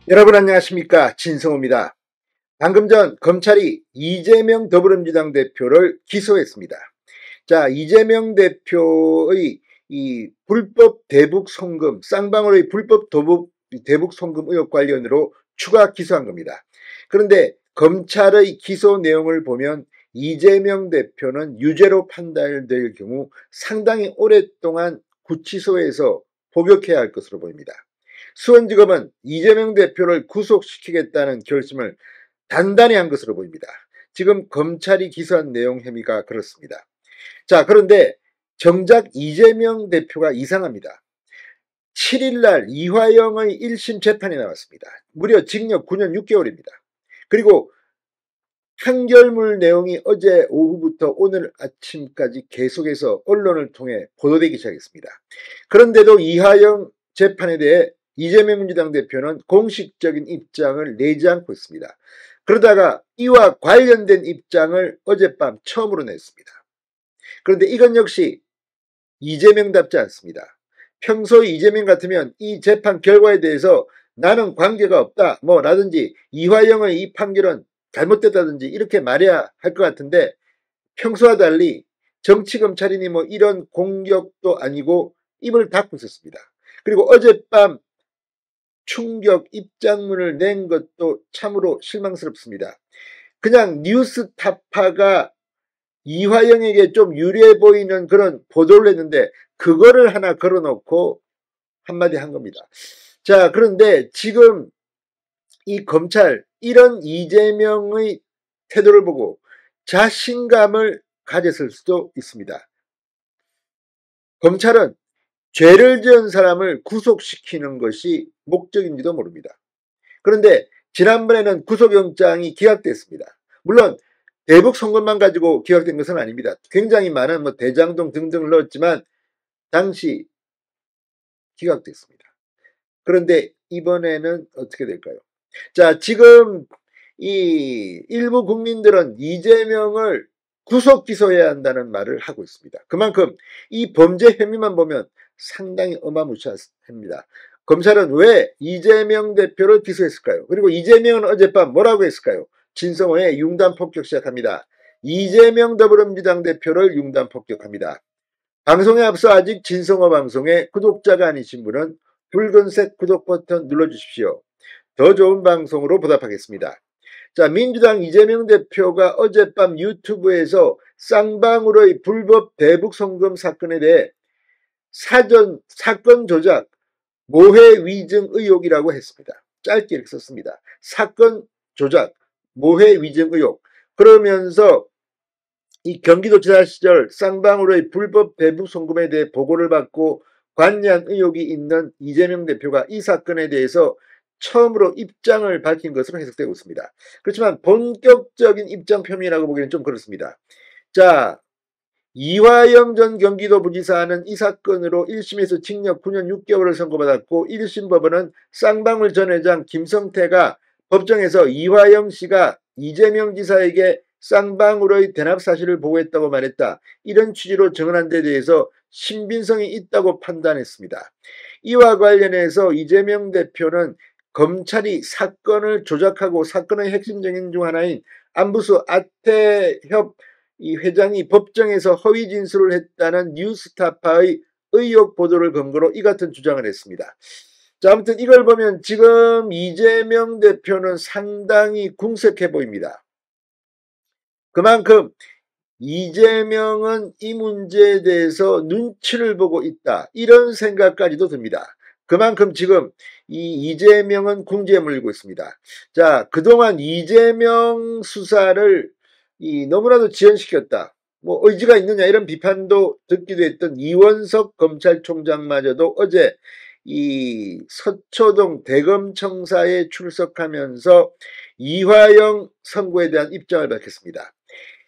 여러분 안녕하십니까, 진성호입니다. 방금 전 검찰이 이재명 더불어민주당 대표를 기소했습니다. 자, 이재명 대표의 이 불법 대북 송금, 쌍방울의 불법 대북 송금 의혹 관련으로 추가 기소한 겁니다. 그런데 검찰의 기소 내용을 보면 이재명 대표는 유죄로 판단될 경우 상당히 오랫동안 구치소에서 복역해야 할 것으로 보입니다. 수원지검은 이재명 대표를 구속시키겠다는 결심을 단단히 한 것으로 보입니다. 지금 검찰이 기소한 내용 혐의가 그렇습니다. 자, 그런데 정작 이재명 대표가 이상합니다. 7일날 이화영의 1심 재판이 나왔습니다. 무려 징역 9년 6개월입니다. 그리고 판결문 내용이 어제 오후부터 오늘 아침까지 계속해서 언론을 통해 보도되기 시작했습니다. 그런데도 이화영 재판에 대해 이재명 민주당 대표는 공식적인 입장을 내지 않고 있습니다. 그러다가 이와 관련된 입장을 어젯밤 처음으로 냈습니다. 그런데 이건 역시 이재명답지 않습니다. 평소 이재명 같으면 이 재판 결과에 대해서 나는 관계가 없다 라든지 이화영의 이 판결은 잘못됐다든지 이렇게 말해야 할 것 같은데, 평소와 달리 정치검찰이니 이런 공격도 아니고 입을 닫고 있었습니다. 그리고 어젯밤 충격 입장문을 낸 것도 참으로 실망스럽습니다. 그냥 뉴스타파가 이화영에게 좀 유리해 보이는 그런 보도를 했는데 그거를 하나 걸어놓고 한마디 한 겁니다. 자, 그런데 지금 이 검찰 이런 이재명의 태도를 보고 자신감을 가졌을 수도 있습니다. 검찰은 죄를 지은 사람을 구속시키는 것이 목적인지도 모릅니다. 그런데 지난번에는 구속영장이 기각됐습니다. 물론 대북 송금만 가지고 기각된 것은 아닙니다. 굉장히 많은 대장동 등등을 넣었지만 당시 기각됐습니다. 그런데 이번에는 어떻게 될까요? 자, 지금 이 일부 국민들은 이재명을 구속 기소해야 한다는 말을 하고 있습니다. 그만큼 이 범죄 혐의만 보면 상당히 어마무시합니다. 검찰은 왜 이재명 대표를 기소했을까요? 그리고 이재명은 어젯밤 뭐라고 했을까요? 진성호의 융단 폭격 시작합니다. 이재명 더불어민주당 대표를 융단 폭격합니다. 방송에 앞서 아직 진성호 방송의 구독자가 아니신 분은 붉은색 구독 버튼 눌러주십시오. 더 좋은 방송으로 보답하겠습니다. 자, 민주당 이재명 대표가 어젯밤 유튜브에서 쌍방울의 불법 대북 송금 사건에 대해 사건 조작, 모해 위증 의혹이라고 했습니다. 짧게 이렇게 썼습니다. 사건 조작, 모해 위증 의혹. 그러면서 이 경기도지사 시절 쌍방울의 불법 대북 송금에 대해 보고를 받고 관여한 의혹이 있는 이재명 대표가 이 사건에 대해서 처음으로 입장을 밝힌 것으로 해석되고 있습니다. 그렇지만 본격적인 입장 표명이라고 보기에는 좀 그렇습니다. 자, 이화영 전 경기도부지사는 이 사건으로 1심에서 징역 9년 6개월을 선고받았고 1심 법원은 쌍방울 전 회장 김성태가 법정에서 이화영 씨가 이재명 지사에게 쌍방울의 대납 사실을 보고했다고 말했다, 이런 취지로 증언한 데 대해서 신빙성이 있다고 판단했습니다. 이와 관련해서 이재명 대표는 검찰이 사건을 조작하고 사건의 핵심 증인 중 하나인 안부수 아태협 이 회장이 법정에서 허위 진술을 했다는 뉴스타파의 의혹 보도를 근거로 이 같은 주장을 했습니다. 자, 아무튼 이걸 보면 지금 이재명 대표는 상당히 궁색해 보입니다. 그만큼 이재명은 이 문제에 대해서 눈치를 보고 있다, 이런 생각까지도 듭니다. 그만큼 지금 이 이재명은 궁지에 몰리고 있습니다. 자, 그동안 이재명 수사를 너무나도 지연시켰다, 의지가 있느냐, 이런 비판도 듣기도 했던 이원석 검찰총장마저도 어제 이 서초동 대검청사에 출석하면서 이화영 선고에 대한 입장을 밝혔습니다.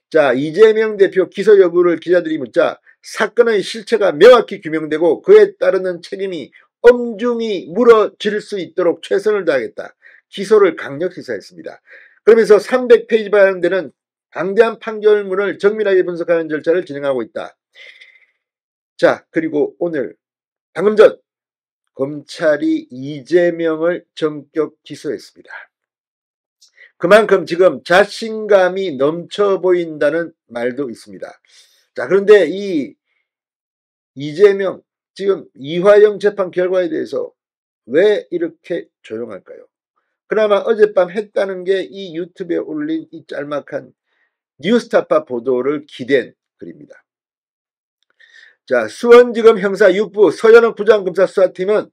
자, 이재명 대표 기소 여부를 기자들이 묻자 사건의 실체가 명확히 규명되고 그에 따르는 책임이 엄중히 물어질 수 있도록 최선을 다하겠다, 기소를 강력 시사했습니다. 그러면서 300페이지 반영되는 방대한 판결문을 정밀하게 분석하는 절차를 진행하고 있다. 자, 그리고 오늘 방금 전 검찰이 이재명을 전격 기소했습니다. 그만큼 지금 자신감이 넘쳐 보인다는 말도 있습니다. 자, 그런데 이 이재명 지금 이화영 재판 결과에 대해서 왜 이렇게 조용할까요? 그나마 어젯밤 했다는 게 이 유튜브에 올린 이 짤막한 뉴스타파 보도를 기댄 글입니다. 자, 수원지검 형사 6부 서현옥 부장검사 수사팀은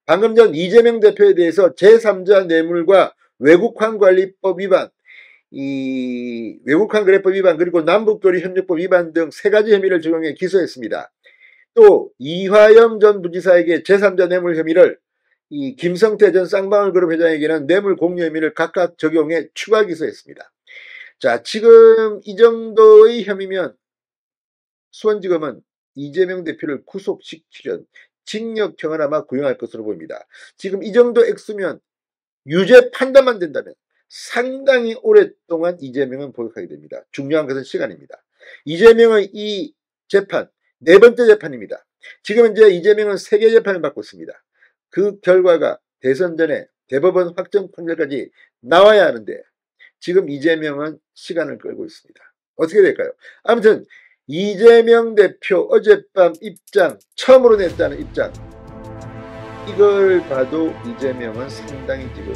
방금 전 이재명 대표에 대해서 제3자 뇌물과 외국환관리법 위반, 외국환거래법 위반 그리고 남북도리 협력법 위반 등 3가지 혐의를 적용해 기소했습니다. 또 이화영 전 부지사에게 제3자 뇌물 혐의를 이 김성태 전 쌍방울그룹 회장에게는 뇌물 공유 혐의를 각각 적용해 추가 기소했습니다. 자, 지금 이 정도의 혐의면 수원지검은 이재명 대표를 구속시키려는 징역형을 아마 구형할 것으로 보입니다. 지금 이 정도 액수면 유죄 판단만 된다면 상당히 오랫동안 이재명은 보역하게 됩니다. 중요한 것은 시간입니다. 이재명의 이 재판, 4번째 재판입니다. 지금 이제 이재명은 3개 재판을 받고 있습니다. 그 결과가 대선 전에 대법원 확정 판결까지 나와야 하는데 지금 이재명은 시간을 끌고 있습니다. 어떻게 될까요? 아무튼 이재명 대표 어젯밤 입장, 처음으로 냈다는 입장, 이걸 봐도 이재명은 상당히 지금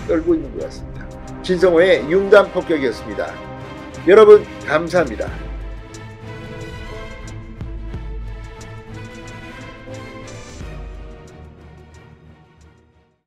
떨고 있는 것 같습니다. 진성호의 융단 폭격이었습니다. 여러분 감사합니다.